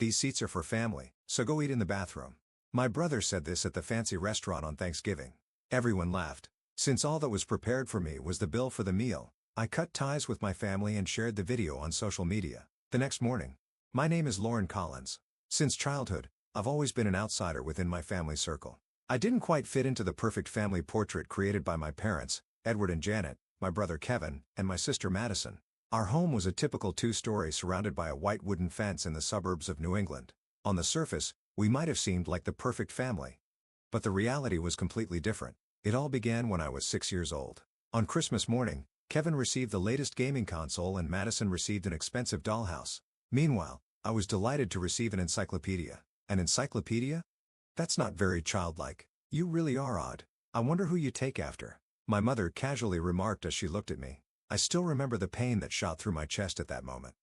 "These seats are for family, so go eat in the bathroom." My brother said this at the fancy restaurant on Thanksgiving. Everyone laughed. Since all that was prepared for me was the bill for the meal, I cut ties with my family and shared the video on social media. The next morning. My name is Lauren Collins. Since childhood, I've always been an outsider within my family circle. I didn't quite fit into the perfect family portrait created by my parents, Edward and Janet, my brother Kevin, and my sister Madison. Our home was a typical two-story surrounded by a white wooden fence in the suburbs of New England. On the surface, we might have seemed like the perfect family. But the reality was completely different. It all began when I was 6 years old. On Christmas morning, Kevin received the latest gaming console and Madison received an expensive dollhouse. Meanwhile, I was delighted to receive an encyclopedia. An encyclopedia? That's not very childlike. You really are odd. I wonder who you take after. My mother casually remarked as she looked at me. I still remember the pain that shot through my chest at that moment.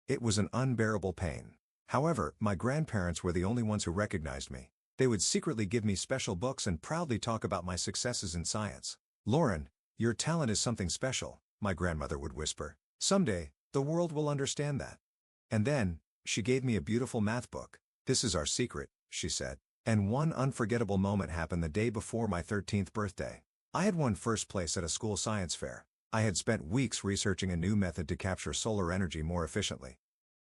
It was an unbearable pain. However, my grandparents were the only ones who recognized me. They would secretly give me special books and proudly talk about my successes in science. "Lauren, your talent is something special," my grandmother would whisper. "Someday, the world will understand that." And then, she gave me a beautiful math book. "This is our secret," she said. And one unforgettable moment happened the day before my 13th birthday. I had won first place at a school science fair. I had spent weeks researching a new method to capture solar energy more efficiently.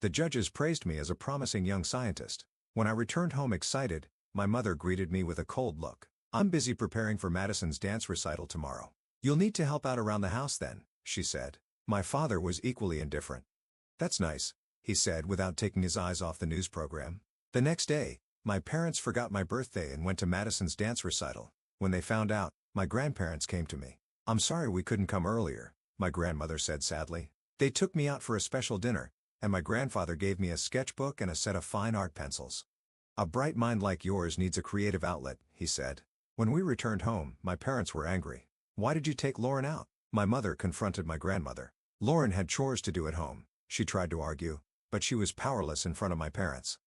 The judges praised me as a promising young scientist. When I returned home excited, my mother greeted me with a cold look. "I'm busy preparing for Madison's dance recital tomorrow. You'll need to help out around the house then," she said. My father was equally indifferent. "That's nice," he said without taking his eyes off the news program. The next day, my parents forgot my birthday and went to Madison's dance recital. When they found out, my grandparents came to me. "I'm sorry we couldn't come earlier," my grandmother said sadly. "They took me out for a special dinner, and my grandfather gave me a sketchbook and a set of fine art pencils. A bright mind like yours needs a creative outlet," he said. When we returned home, my parents were angry. "Why did you take Lauren out?" My mother confronted my grandmother. Lauren had chores to do at home, she tried to argue, but she was powerless in front of my parents.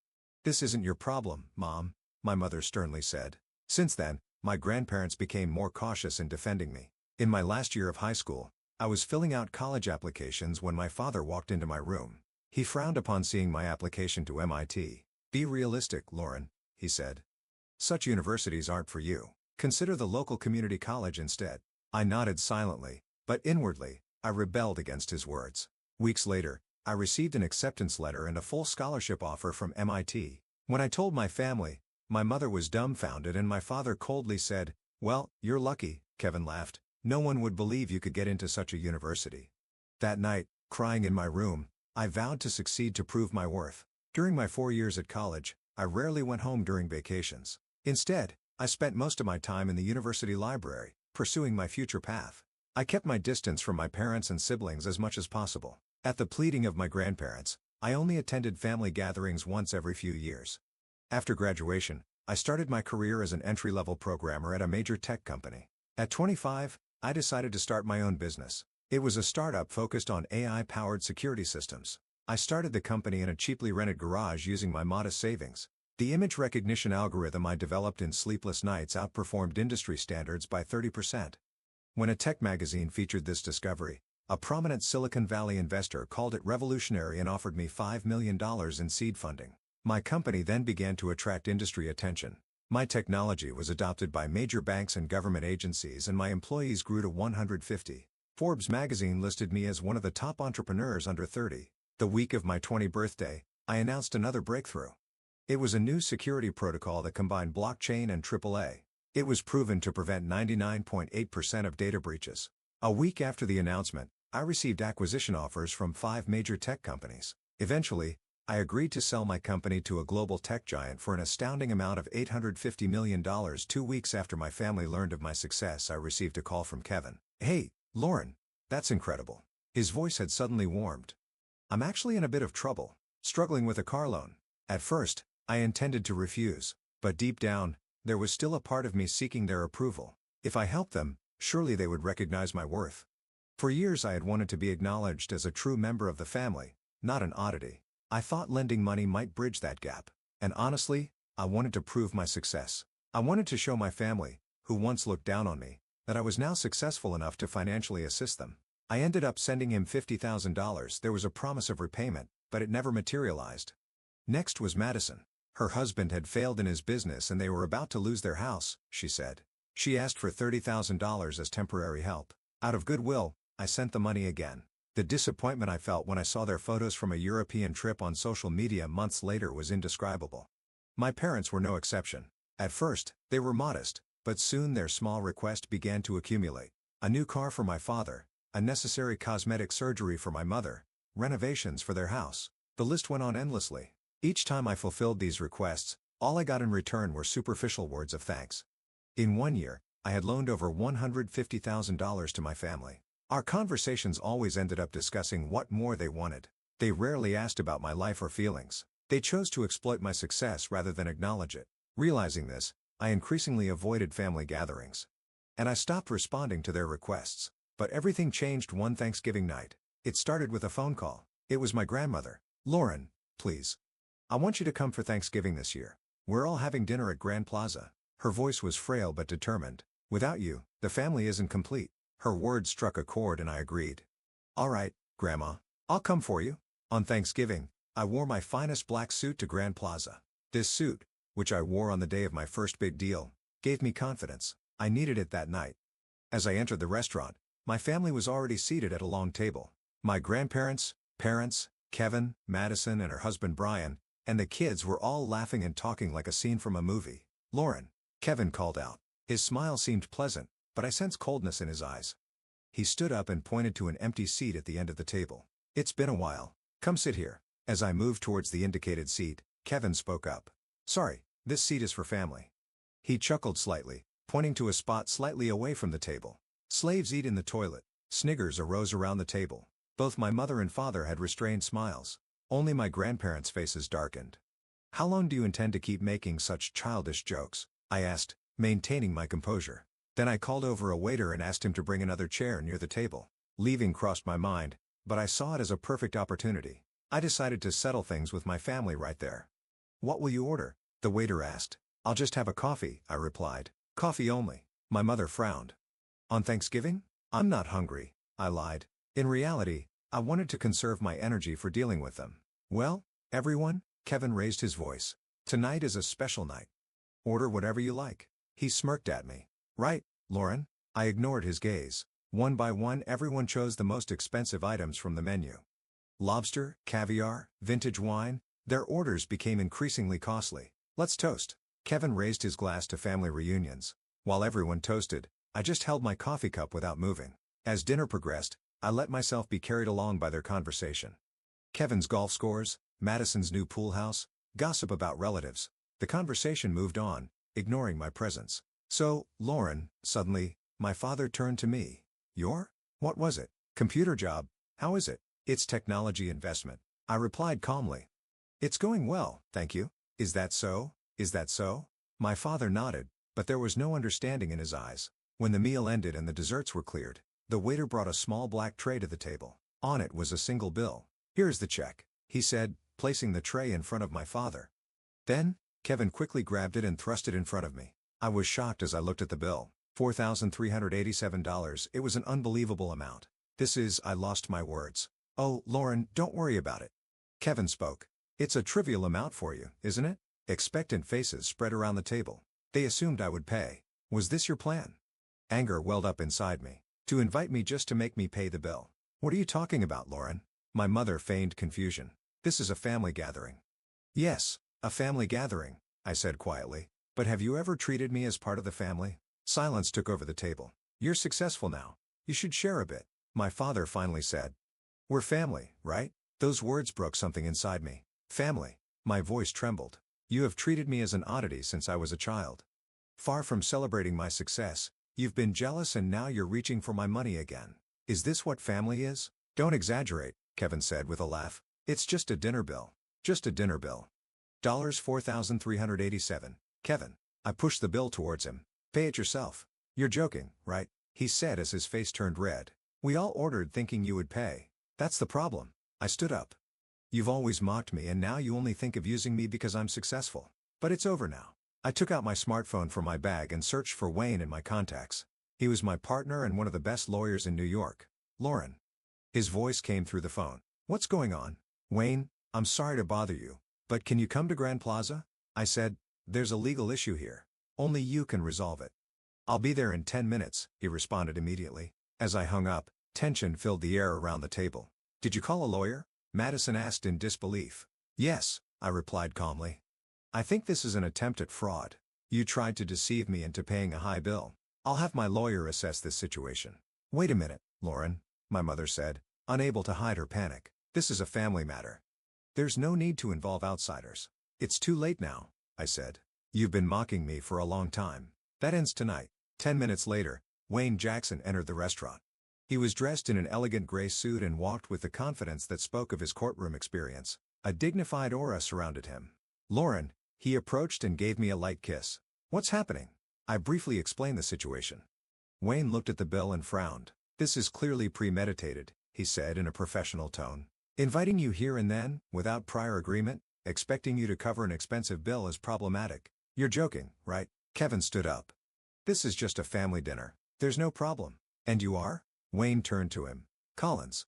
"This isn't your problem, Mom," my mother sternly said. Since then, my grandparents became more cautious in defending me. In my last year of high school, I was filling out college applications when my father walked into my room. He frowned upon seeing my application to MIT. "Be realistic, Lauren," he said. "Such universities aren't for you. Consider the local community college instead." I nodded silently, but inwardly, I rebelled against his words. Weeks later, I received an acceptance letter and a full scholarship offer from MIT. When I told my family, my mother was dumbfounded and my father coldly said, "Well, you're lucky," Kevin laughed. "No one would believe you could get into such a university." That night, crying in my room, I vowed to succeed to prove my worth. During my 4 years at college, I rarely went home during vacations. Instead, I spent most of my time in the university library, pursuing my future path. I kept my distance from my parents and siblings as much as possible. At the pleading of my grandparents, I only attended family gatherings once every few years. After graduation, I started my career as an entry-level programmer at a major tech company. At 25, I decided to start my own business. It was a startup focused on AI-powered security systems. I started the company in a cheaply rented garage using my modest savings. The image recognition algorithm I developed in sleepless nights outperformed industry standards by 30%. When a tech magazine featured this discovery, a prominent Silicon Valley investor called it revolutionary and offered me $5 million in seed funding. My company then began to attract industry attention. My technology was adopted by major banks and government agencies and my employees grew to 150. Forbes magazine listed me as one of the top entrepreneurs under 30. The week of my 20th birthday, I announced another breakthrough. It was a new security protocol that combined blockchain and AAA. It was proven to prevent 99.8% of data breaches. A week after the announcement, I received acquisition offers from 5 major tech companies. Eventually, I agreed to sell my company to a global tech giant for an astounding amount of $850 million. 2 weeks after my family learned of my success, I received a call from Kevin. "Hey, Lauren, that's incredible." His voice had suddenly warmed. "I'm actually in a bit of trouble, struggling with a car loan." At first, I intended to refuse, but deep down, there was still a part of me seeking their approval. If I helped them, surely they would recognize my worth. For years I had wanted to be acknowledged as a true member of the family, not an oddity. I thought lending money might bridge that gap. And honestly, I wanted to prove my success. I wanted to show my family, who once looked down on me, that I was now successful enough to financially assist them. I ended up sending him $50,000. There was a promise of repayment, but it never materialized. Next was Madison. Her husband had failed in his business and they were about to lose their house, she said. She asked for $30,000 as temporary help. Out of goodwill, I sent the money again. The disappointment I felt when I saw their photos from a European trip on social media months later was indescribable. My parents were no exception. At first, they were modest, but soon their small request began to accumulate. A new car for my father, a necessary cosmetic surgery for my mother, renovations for their house. The list went on endlessly. Each time I fulfilled these requests, all I got in return were superficial words of thanks. In 1 year, I had loaned over $150,000 to my family. Our conversations always ended up discussing what more they wanted. They rarely asked about my life or feelings. They chose to exploit my success rather than acknowledge it. Realizing this, I increasingly avoided family gatherings. And I stopped responding to their requests. But everything changed one Thanksgiving night. It started with a phone call. It was my grandmother. "Lauren, please. I want you to come for Thanksgiving this year. We're all having dinner at Grand Plaza." Her voice was frail but determined. "Without you, the family isn't complete." Her words struck a chord and I agreed. "All right, Grandma. I'll come for you." On Thanksgiving, I wore my finest black suit to Grand Plaza. This suit, which I wore on the day of my first big deal, gave me confidence. I needed it that night. As I entered the restaurant, my family was already seated at a long table. My grandparents, parents, Kevin, Madison and her husband Brian, and the kids were all laughing and talking like a scene from a movie. "Lauren," Kevin called out. His smile seemed pleasant, but I sensed coldness in his eyes. He stood up and pointed to an empty seat at the end of the table. "It's been a while. Come sit here." As I moved towards the indicated seat, Kevin spoke up. "Sorry, this seat is for family." He chuckled slightly, pointing to a spot slightly away from the table. "Slaves eat in the toilet." Sniggers arose around the table. Both my mother and father had restrained smiles. Only my grandparents' faces darkened. "How long do you intend to keep making such childish jokes?" I asked, maintaining my composure. Then I called over a waiter and asked him to bring another chair near the table. Leaving crossed my mind, but I saw it as a perfect opportunity. I decided to settle things with my family right there. "What will you order?" the waiter asked. "I'll just have a coffee," I replied. "Coffee only." My mother frowned. "On Thanksgiving?" "I'm not hungry," I lied. In reality, I wanted to conserve my energy for dealing with them. "Well, everyone," Kevin raised his voice. "Tonight is a special night. Order whatever you like." He smirked at me. "Right, Lauren." I ignored his gaze. One by one everyone chose the most expensive items from the menu. Lobster, caviar, vintage wine, their orders became increasingly costly. "Let's toast." Kevin raised his glass to family reunions. While everyone toasted, I just held my coffee cup without moving. As dinner progressed, I let myself be carried along by their conversation. Kevin's golf scores, Madison's new pool house, gossip about relatives. The conversation moved on, ignoring my presence. "So, Lauren," suddenly, my father turned to me. What was it? "Computer job. How is it?" "It's technology investment," I replied calmly. "It's going well, thank you." "Is that so? Is that so?" My father nodded, but there was no understanding in his eyes. When the meal ended and the desserts were cleared, the waiter brought a small black tray to the table. On it was a single bill. "Here's the check," he said, placing the tray in front of my father. Then, Kevin quickly grabbed it and thrust it in front of me. I was shocked as I looked at the bill. $4,387. It was an unbelievable amount. I lost my words. "Oh, Lauren, don't worry about it." Kevin spoke. "It's a trivial amount for you, isn't it?" Expectant faces spread around the table. They assumed I would pay. Was this your plan? Anger welled up inside me. To invite me just to make me pay the bill. "What are you talking about, Lauren?" My mother feigned confusion. "This is a family gathering." "Yes, a family gathering," I said quietly. "But have you ever treated me as part of the family?" Silence took over the table. "You're successful now. You should share a bit," my father finally said. "We're family, right?" Those words broke something inside me. "Family." My voice trembled. "You have treated me as an oddity since I was a child. Far from celebrating my success, you've been jealous and now you're reaching for my money again. Is this what family is?" "Don't exaggerate," Kevin said with a laugh. "It's just a dinner bill. Just a dinner bill. $4,387. Kevin." I pushed the bill towards him. "Pay it yourself." "You're joking, right?" he said as his face turned red. "We all ordered thinking you would pay. That's the problem." I stood up. "You've always mocked me and now you only think of using me because I'm successful. But it's over now." I took out my smartphone from my bag and searched for Wayne in my contacts. He was my partner and one of the best lawyers in New York. "Lauren." His voice came through the phone. "What's going on?" "Wayne, I'm sorry to bother you, But can you come to Grand Plaza? I said, there's a legal issue here. Only you can resolve it. I'll be there in 10 minutes, he responded immediately. As I hung up, tension filled the air around the table. Did you call a lawyer? Madison asked in disbelief. Yes, I replied calmly. I think this is an attempt at fraud. You tried to deceive me into paying a high bill. I'll have my lawyer assess this situation. Wait a minute, Lauren, my mother said, unable to hide her panic. This is a family matter. There's no need to involve outsiders. It's too late now, I said. You've been mocking me for a long time. That ends tonight. 10 minutes later, Wayne Jackson entered the restaurant. He was dressed in an elegant gray suit and walked with the confidence that spoke of his courtroom experience. A dignified aura surrounded him. Lauren, he approached and gave me a light kiss. What's happening? I briefly explained the situation. Wayne looked at the bill and frowned. This is clearly premeditated, he said in a professional tone. Inviting you here and then, without prior agreement, expecting you to cover an expensive bill is problematic. You're joking, right? Kevin stood up. This is just a family dinner. There's no problem. And you are? Wayne turned to him. Collins.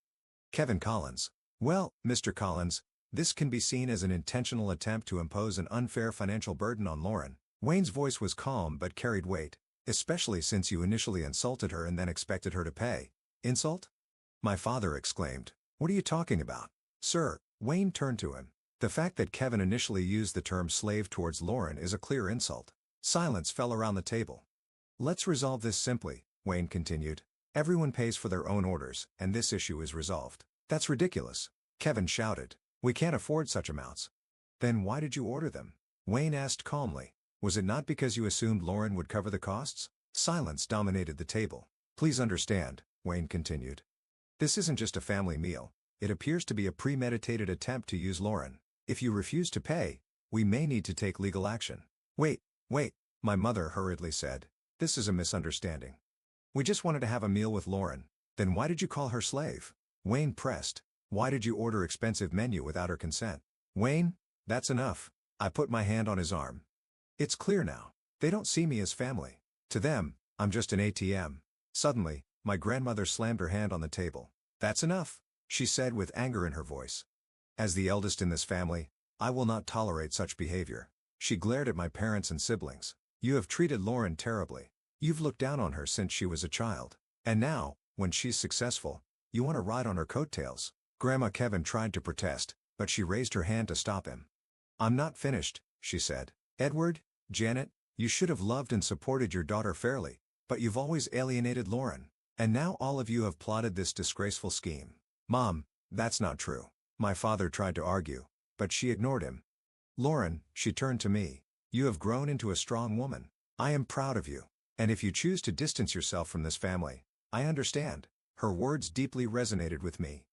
Kevin Collins. Well, Mr. Collins, this can be seen as an intentional attempt to impose an unfair financial burden on Lauren. Wayne's voice was calm but carried weight, especially since you initially insulted her and then expected her to pay. Insult? My father exclaimed. What are you talking about? Sir, Wayne turned to him. The fact that Kevin initially used the term slave towards Lauren is a clear insult. Silence fell around the table. Let's resolve this simply, Wayne continued. Everyone pays for their own orders, and this issue is resolved. That's ridiculous, Kevin shouted. We can't afford such amounts. Then why did you order them? Wayne asked calmly. Was it not because you assumed Lauren would cover the costs? Silence dominated the table. Please understand, Wayne continued. This isn't just a family meal. It appears to be a premeditated attempt to use Lauren. If you refuse to pay, we may need to take legal action. Wait, my mother hurriedly said. This is a misunderstanding. We just wanted to have a meal with Lauren. Then why did you call her slave? Wayne pressed. Why did you order expensive menu without her consent? Wayne, that's enough. I put my hand on his arm. It's clear now. They don't see me as family. To them, I'm just an ATM. Suddenly, my grandmother slammed her hand on the table. That's enough, she said with anger in her voice. As the eldest in this family, I will not tolerate such behavior. She glared at my parents and siblings. You have treated Lauren terribly. You've looked down on her since she was a child. And now, when she's successful, you want to ride on her coattails. Grandma Kevin tried to protest, but she raised her hand to stop him. I'm not finished, she said. Edward, Janet, you should have loved and supported your daughter fairly, but you've always alienated Lauren. And now all of you have plotted this disgraceful scheme. Mom, that's not true. My father tried to argue, but she ignored him. Lauren, she turned to me. You have grown into a strong woman. I am proud of you. And if you choose to distance yourself from this family, I understand. Her words deeply resonated with me.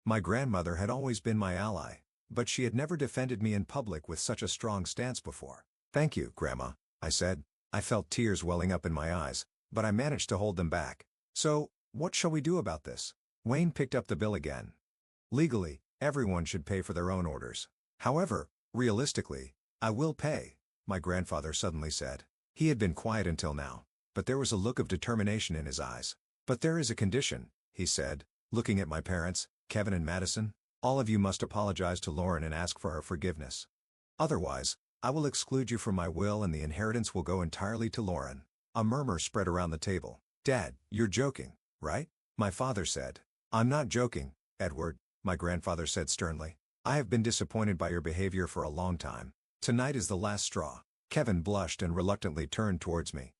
My grandmother had always been my ally, but she had never defended me in public with such a strong stance before. Thank you, Grandma, I said. I felt tears welling up in my eyes, but I managed to hold them back. So, what shall we do about this? Wayne picked up the bill again. Legally, everyone should pay for their own orders. However, realistically, I will pay, my grandfather suddenly said. He had been quiet until now, but there was a look of determination in his eyes. But there is a condition, he said, looking at my parents, Kevin and Madison. All of you must apologize to Lauren and ask for her forgiveness. Otherwise, I will exclude you from my will and the inheritance will go entirely to Lauren. A murmur spread around the table. Dad, you're joking, right? My father said. I'm not joking, Edward, my grandfather said sternly. I have been disappointed by your behavior for a long time. Tonight is the last straw. Kevin blushed and reluctantly turned towards me.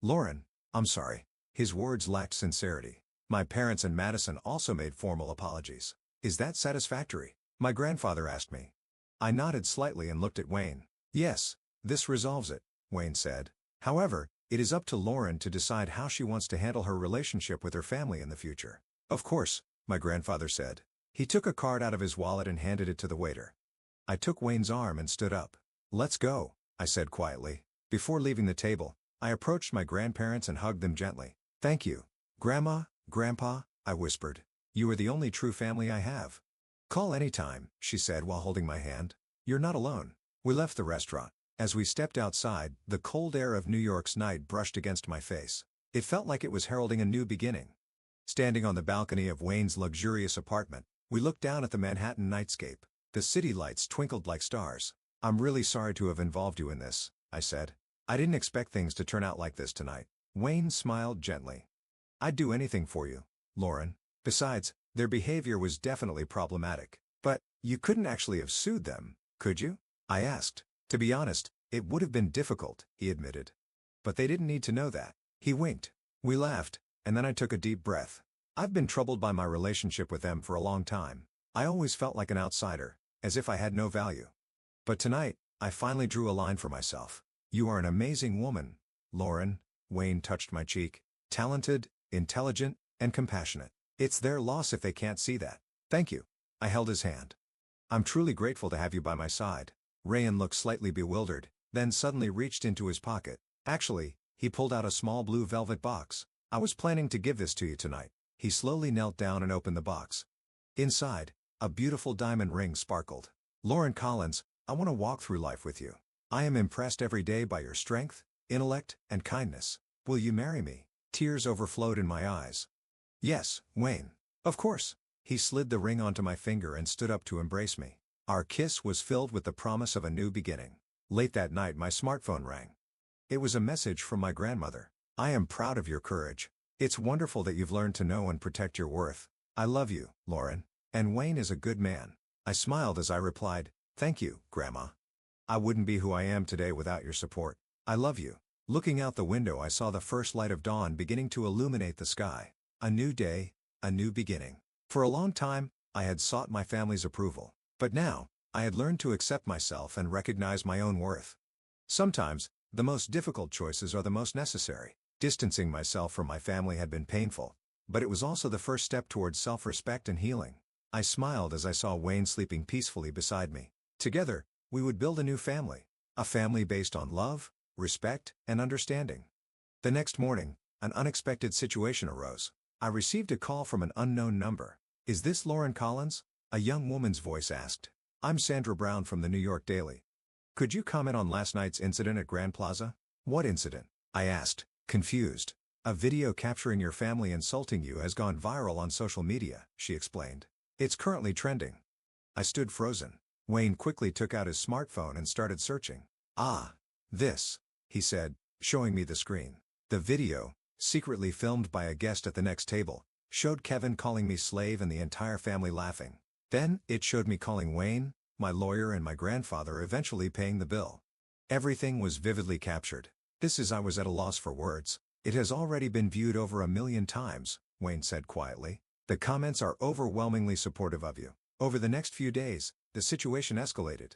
Lauren, I'm sorry. His words lacked sincerity. My parents and Madison also made formal apologies. Is that satisfactory? My grandfather asked me. I nodded slightly and looked at Wayne. Yes, this resolves it, Wayne said. However, it is up to Lauren to decide how she wants to handle her relationship with her family in the future. Of course, my grandfather said. He took a card out of his wallet and handed it to the waiter. I took Wayne's arm and stood up. Let's go, I said quietly. Before leaving the table, I approached my grandparents and hugged them gently. Thank you. Grandma, Grandpa, I whispered. You are the only true family I have. Call anytime, she said while holding my hand. You're not alone. We left the restaurant. As we stepped outside, the cold air of New York's night brushed against my face. It felt like it was heralding a new beginning. Standing on the balcony of Wayne's luxurious apartment, we looked down at the Manhattan nightscape. The city lights twinkled like stars. "I'm really sorry to have involved you in this," I said. "I didn't expect things to turn out like this tonight." Wayne smiled gently. "I'd do anything for you, Lauren. Besides, their behavior was definitely problematic. But, you couldn't actually have sued them, could you?" I asked. "To be honest, it would have been difficult," he admitted. "But they didn't need to know that." He winked. We laughed, and then I took a deep breath. I've been troubled by my relationship with them for a long time. I always felt like an outsider, as if I had no value. But tonight, I finally drew a line for myself. "You are an amazing woman, Lauren." Wayne touched my cheek. "Talented, intelligent, and compassionate. It's their loss if they can't see that." "Thank you." I held his hand. "I'm truly grateful to have you by my side." Rayan looked slightly bewildered, then suddenly reached into his pocket. Actually, he pulled out a small blue velvet box. "I was planning to give this to you tonight." He slowly knelt down and opened the box. Inside, a beautiful diamond ring sparkled. "Lauren Collins, I want to walk through life with you. I am impressed every day by your strength, intellect, and kindness. Will you marry me?" Tears overflowed in my eyes. "Yes, Wayne. Of course." He slid the ring onto my finger and stood up to embrace me. Our kiss was filled with the promise of a new beginning. Late that night my smartphone rang. It was a message from my grandmother. "I am proud of your courage. It's wonderful that you've learned to know and protect your worth. I love you, Lauren. And Wayne is a good man." I smiled as I replied, "Thank you, Grandma. I wouldn't be who I am today without your support. I love you." Looking out the window I saw the first light of dawn beginning to illuminate the sky. A new day, a new beginning. For a long time, I had sought my family's approval. But now, I had learned to accept myself and recognize my own worth. Sometimes, the most difficult choices are the most necessary. Distancing myself from my family had been painful, but it was also the first step towards self-respect and healing. I smiled as I saw Wayne sleeping peacefully beside me. Together, we would build a new family. A family based on love, respect, and understanding. The next morning, an unexpected situation arose. I received a call from an unknown number. "Is this Lauren Collins?" a young woman's voice asked. "I'm Sandra Brown from the New York Daily. Could you comment on last night's incident at Grand Plaza?" "What incident?" I asked, confused. "A video capturing your family insulting you has gone viral on social media," she explained. "It's currently trending." I stood frozen. Wayne quickly took out his smartphone and started searching. "Ah, this," he said, showing me the screen. The video, secretly filmed by a guest at the next table, showed Kevin calling me slave and the entire family laughing. Then, it showed me calling Wayne, my lawyer and my grandfather eventually paying the bill. Everything was vividly captured. I was at a loss for words. "It has already been viewed over 1,000,000 times, Wayne said quietly. "The comments are overwhelmingly supportive of you." Over the next few days, the situation escalated.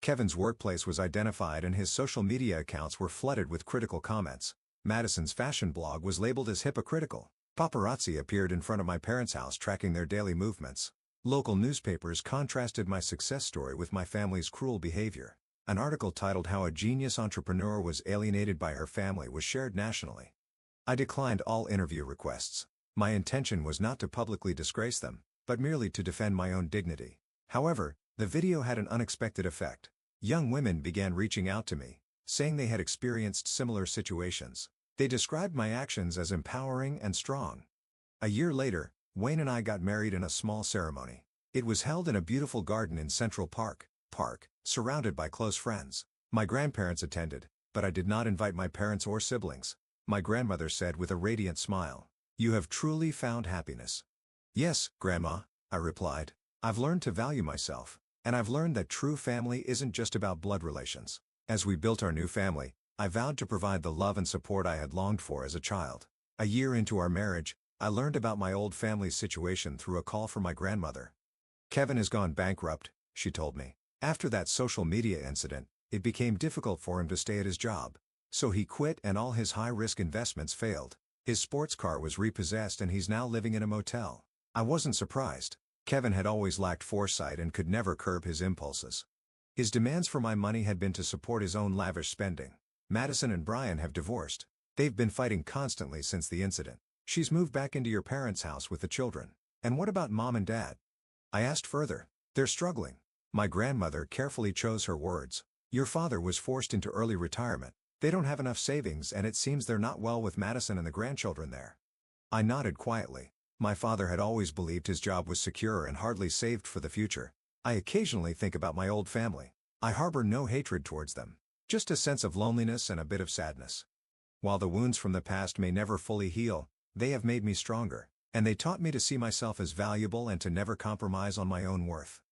Kevin's workplace was identified and his social media accounts were flooded with critical comments. Madison's fashion blog was labeled as hypocritical. Paparazzi appeared in front of my parents' house tracking their daily movements. Local newspapers contrasted my success story with my family's cruel behavior. An article titled "How a Genius Entrepreneur Was Alienated by Her Family" was shared nationally. I declined all interview requests. My intention was not to publicly disgrace them, but merely to defend my own dignity. However, the video had an unexpected effect. Young women began reaching out to me, saying they had experienced similar situations. They described my actions as empowering and strong. A year later, Wayne and I got married in a small ceremony. It was held in a beautiful garden in Central Park, surrounded by close friends. My grandparents attended, but I did not invite my parents or siblings. My grandmother said with a radiant smile, "You have truly found happiness." "Yes, Grandma," I replied. "I've learned to value myself, and I've learned that true family isn't just about blood relations." As we built our new family, I vowed to provide the love and support I had longed for as a child. A year into our marriage, I learned about my old family's situation through a call from my grandmother. "Kevin has gone bankrupt," she told me. "After that social media incident, it became difficult for him to stay at his job. So he quit and all his high-risk investments failed. His sports car was repossessed and he's now living in a motel." I wasn't surprised. Kevin had always lacked foresight and could never curb his impulses. His demands for my money had been to support his own lavish spending. Madison and Brian have divorced. They've been fighting constantly since the incident. She's moved back into your parents' house with the children. "And what about Mom and Dad?" I asked further. "They're struggling." My grandmother carefully chose her words. "Your father was forced into early retirement. They don't have enough savings and it seems they're not well with Madison and the grandchildren there." I nodded quietly. My father had always believed his job was secure and hardly saved for the future. I occasionally think about my old family. I harbor no hatred towards them. Just a sense of loneliness and a bit of sadness. While the wounds from the past may never fully heal, they have made me stronger, and they taught me to see myself as valuable and to never compromise on my own worth.